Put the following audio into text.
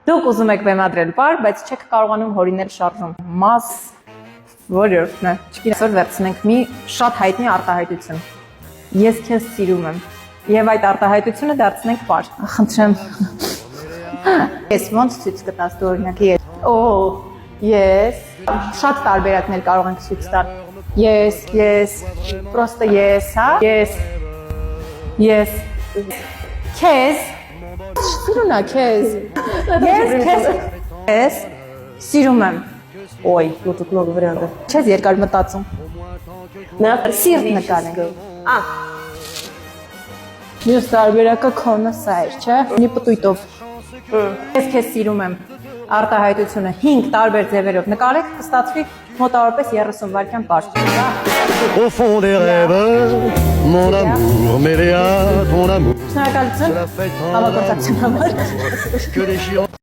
Դուք ուզում եք բեմադրել բար, բայց չեք կարողանում հորինել շարժում։ Մաս որևէ, չգիտեմ, վերցնենք մի շատ հայտնի արտահայտություն։ Ես քեզ սիրում եմ։ Եվ այդ արտահայտությունը դարձնենք բար։ Խնդրեմ։ Ես ոնց ցույց կտաս դու օրինակի։ Օ, ես շատ տարբերակներ կարող ենք ցույց տալ։ Ես, պրոստը ես, հա։ Ես քեզ սիրունա քեզ։ Ես սիրում եմ։ Ой, ну тут много вариантов. Չես երկար մտածում։ Սիրտ նկարենք։ Մյուս տարբերակը քոնը սա էր, չէ՞։ Մի պտույտով։ Ես քեզ սիրում եմ։ Արտահայտությունը 5 տարբեր ձևերով նկարեք, կստացվի մոտավորապես 30 վայրկյան պարզ։ Au fond des rêves, mon amour, Méléa, ton amour. Շնորհակալություն։ Համագործակցության համար։ Que les chiens.